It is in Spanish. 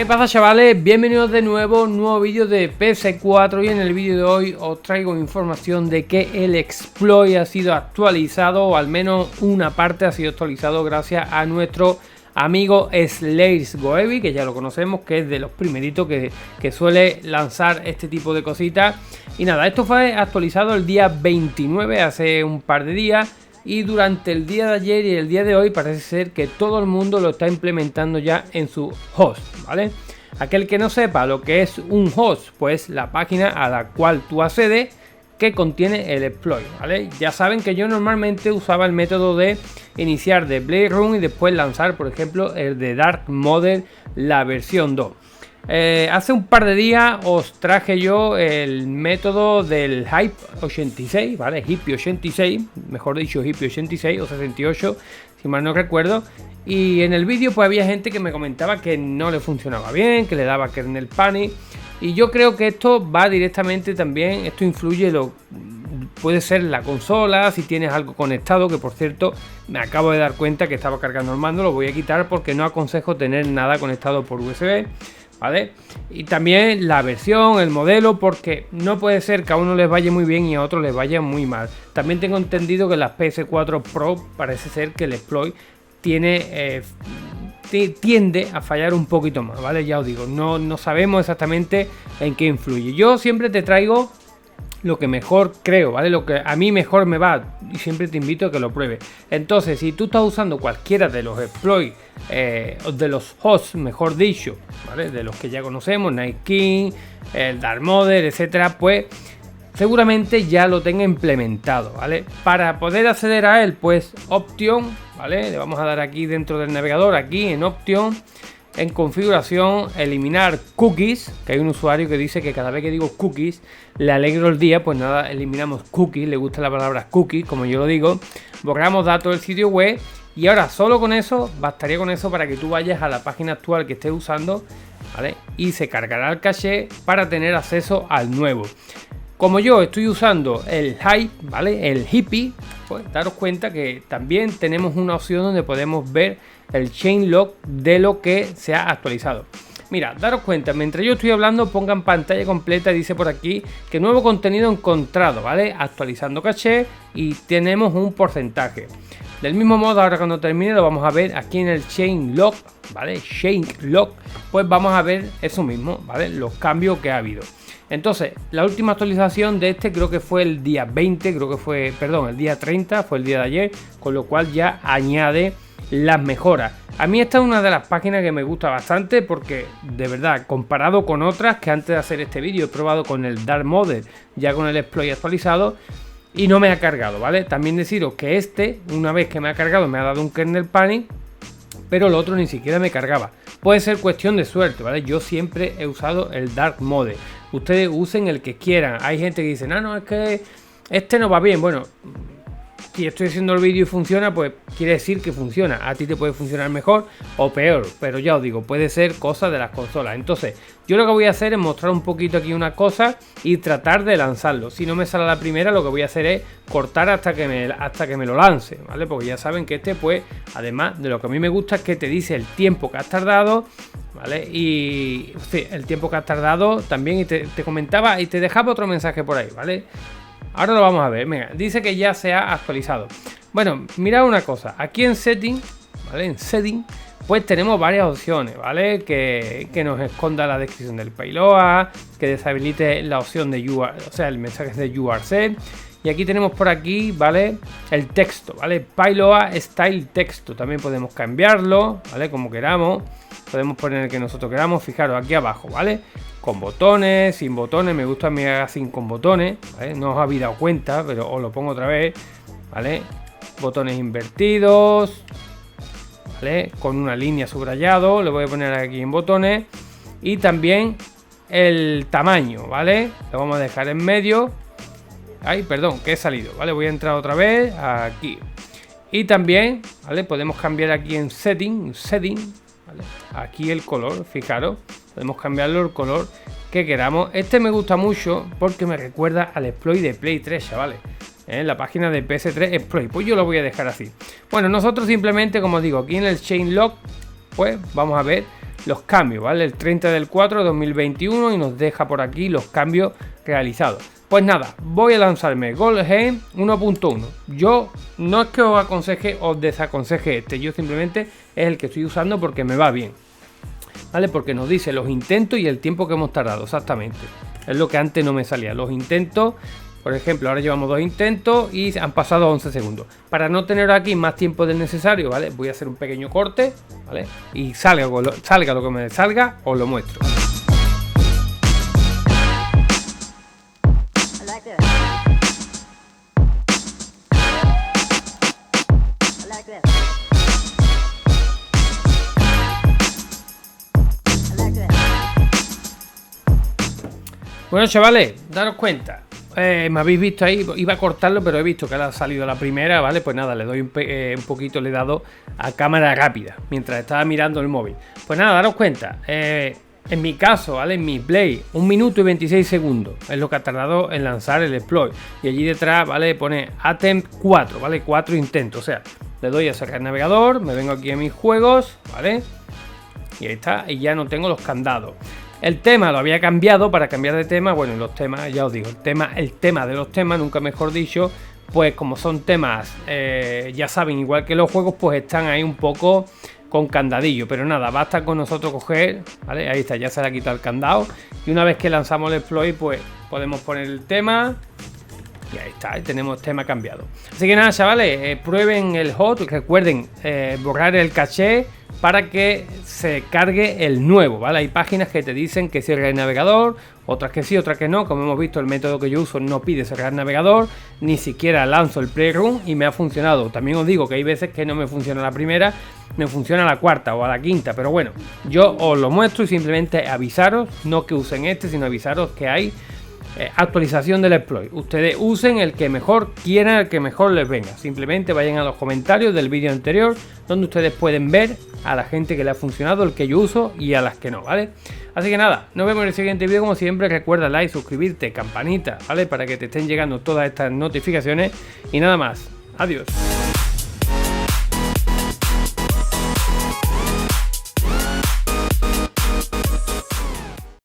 ¿Qué pasa, chavales? Bienvenidos de nuevo, un nuevo vídeo de PS4 y en el vídeo de hoy os traigo información de que el exploit ha sido actualizado, o al menos una parte ha sido actualizado gracias a nuestro amigo SlayerGoevi, que ya lo conocemos, que es de los primeritos que suele lanzar este tipo de cositas. Y nada, esto fue actualizado el día 29, hace un par de días. Y durante el día de ayer y el día de hoy parece ser que todo el mundo lo está implementando ya en su host, ¿vale? Aquel que no sepa lo que es un host, pues la página a la cual tú accedes que contiene el exploit, ¿vale? Ya saben que yo normalmente usaba el método de iniciar de Blade Run y después lanzar, por ejemplo, el de Dark Mode, la versión 2. Hace un par de días os traje yo el método del Hype 86, ¿vale? Hippie 86, mejor dicho Hippie 86 o 68, si mal no recuerdo. Y en el vídeo pues había gente que me comentaba que no le funcionaba bien, que le daba kernel panic. Y yo creo que esto va directamente también, esto influye puede ser la consola, si tienes algo conectado, que por cierto me acabo de dar cuenta que estaba cargando el mando, lo voy a quitar porque no aconsejo tener nada conectado por USB. ¿Vale? Y también la versión, el modelo, porque no puede ser que a uno les vaya muy bien y a otro les vaya muy mal. También tengo entendido que las PS4 Pro parece ser que el exploit tiende a fallar un poquito más, ¿vale? Ya os digo, no sabemos exactamente en qué influye. Yo siempre te traigo lo que mejor creo, ¿vale? Lo que a mí mejor me va, y siempre te invito a que lo pruebes. Entonces, si tú estás usando cualquiera de los exploits, de los hosts, mejor dicho, ¿vale? De los que ya conocemos, Night King, el Dark Mode, etcétera, pues seguramente ya lo tenga implementado, ¿vale? Para poder acceder a él, pues Option, ¿vale? Le vamos a dar aquí dentro del navegador, aquí en Option. En configuración, eliminar cookies, que hay un usuario que dice que cada vez que digo cookies le alegro el día. Pues nada, eliminamos cookies, le gusta la palabra cookies, como yo lo digo. Borramos datos del sitio web y ahora solo con eso, bastaría con eso para que tú vayas a la página actual que estés usando, ¿vale? Y se cargará el caché para tener acceso al nuevo. Como yo estoy usando el Hype, ¿vale? El Hippie, pues daros cuenta que también tenemos una opción donde podemos ver el changelog de lo que se ha actualizado. Mira, daros cuenta, mientras yo estoy hablando, pongan pantalla completa, dice por aquí que nuevo contenido encontrado, ¿vale? Actualizando caché y tenemos un porcentaje. Del mismo modo, ahora cuando termine lo vamos a ver aquí en el changelog, ¿vale? Changelog, pues vamos a ver eso mismo, ¿vale? Los cambios que ha habido. Entonces, la última actualización de este creo que fue el día 20, el día 30, fue el día de ayer, con lo cual ya añade las mejoras. A mí esta es una de las páginas que me gusta bastante porque, de verdad, comparado con otras que antes de hacer este vídeo he probado con el Dark Mode, ya con el exploit actualizado, y no me ha cargado, ¿vale? También deciros que una vez que me ha cargado, me ha dado un kernel panic, pero el otro ni siquiera me cargaba. Puede ser cuestión de suerte, ¿vale? Yo siempre he usado el Dark Mode. Ustedes usen el que quieran. Hay gente que dice, no, es que este no va bien. Bueno, si estoy haciendo el vídeo y funciona, pues quiere decir que funciona. A ti te puede funcionar mejor o peor, pero ya os digo, puede ser cosa de las consolas. Entonces, yo lo que voy a hacer es mostrar un poquito aquí una cosa y tratar de lanzarlo. Si no me sale la primera, lo que voy a hacer es cortar hasta que me lo lance, ¿vale? Porque ya saben que pues, además de lo que a mí me gusta, es que te dice el tiempo que has tardado, ¿vale? Y sí, el tiempo que has tardado también, y te comentaba y te dejaba otro mensaje por ahí, ¿vale? Ahora lo vamos a ver. Venga, dice que ya se ha actualizado. Bueno, mirad una cosa. Aquí en Setting, ¿vale? En Setting, pues tenemos varias opciones, ¿vale? Que nos esconda la descripción del payload, que deshabilite la opción de el mensaje de URC. Y aquí tenemos por aquí, ¿vale? El texto, ¿vale? Payload Style Texto. También podemos cambiarlo, ¿vale? Como queramos. Podemos poner el que nosotros queramos. Fijaros aquí abajo, ¿vale? Con botones, sin botones. Me gusta mi así con botones, ¿vale? No os habéis dado cuenta, pero os lo pongo otra vez, ¿vale? Botones invertidos, ¿vale? Con una línea subrayado. Lo voy a poner aquí en botones. Y también el tamaño, ¿vale? Lo vamos a dejar en medio. Ay, perdón, que he salido, ¿vale? Voy a entrar otra vez aquí. Y también, ¿vale? Podemos cambiar aquí en Setting, ¿vale? Aquí el color, fijaros. Podemos cambiarlo el color que queramos. Este me gusta mucho porque me recuerda al exploit de Play 3, chavales. En la página de PS3 exploit. Pues yo lo voy a dejar así. Bueno, nosotros simplemente, como digo, aquí en el changelog, pues vamos a ver los cambios, ¿vale? El 30 del 4 de 2021 y nos deja por aquí los cambios realizados. Pues nada, voy a lanzarme Goldheim 1.1. Yo no es que os aconseje o desaconseje este, yo simplemente es el que estoy usando porque me va bien, ¿vale? Porque nos dice los intentos y el tiempo que hemos tardado, exactamente. Es lo que antes no me salía. Los intentos, por ejemplo, ahora llevamos 2 intentos y han pasado 11 segundos. Para no tener aquí más tiempo del necesario, ¿vale? Voy a hacer un pequeño corte, ¿vale? Y salga lo que me salga, os lo muestro. Bueno, chavales, daros cuenta. Me habéis visto ahí, iba a cortarlo, pero he visto que ahora ha salido la primera, ¿vale? Pues nada, le doy un poquito, le he dado a cámara rápida, mientras estaba mirando el móvil. Pues nada, daros cuenta, en mi caso, ¿vale? En mi Play, 1 minuto y 26 segundos es lo que ha tardado en lanzar el exploit. Y allí detrás, ¿vale? Pone attempt 4, ¿vale? 4 intentos, o sea, le doy a cerrar el navegador, me vengo aquí a mis juegos, ¿vale? Y ahí está, y ya no tengo los candados. El tema lo había cambiado. Para cambiar de tema, bueno, los temas, ya os digo, el tema de los temas, nunca mejor dicho, pues como son temas, ya saben, igual que los juegos, pues están ahí un poco con candadillo, pero nada, basta con nosotros coger, ¿vale? Ahí está, ya se le ha quitado el candado, y una vez que lanzamos el exploit, pues podemos poner el tema, y ahí está, tenemos tema cambiado. Así que nada, chavales, prueben el hot, recuerden borrar el caché para que se cargue el nuevo, ¿vale? Hay páginas que te dicen que cierre el navegador, otras que sí, otras que no. Como hemos visto, el método que yo uso no pide cerrar el navegador, ni siquiera lanzo el Playroom y me ha funcionado. También os digo que hay veces que no me funciona la primera, me funciona la cuarta o a la quinta, pero bueno, yo os lo muestro y simplemente avisaros, no que usen este, sino avisaros que hay actualización del exploit. Ustedes usen el que mejor quieran, el que mejor les venga. Simplemente vayan a los comentarios del vídeo anterior, donde ustedes pueden ver a la gente que le ha funcionado el que yo uso y a las que no, ¿vale? Así que nada, nos vemos en el siguiente vídeo. Como siempre, recuerda like, suscribirte, campanita, ¿vale? Para que te estén llegando todas estas notificaciones. Y nada más, adiós.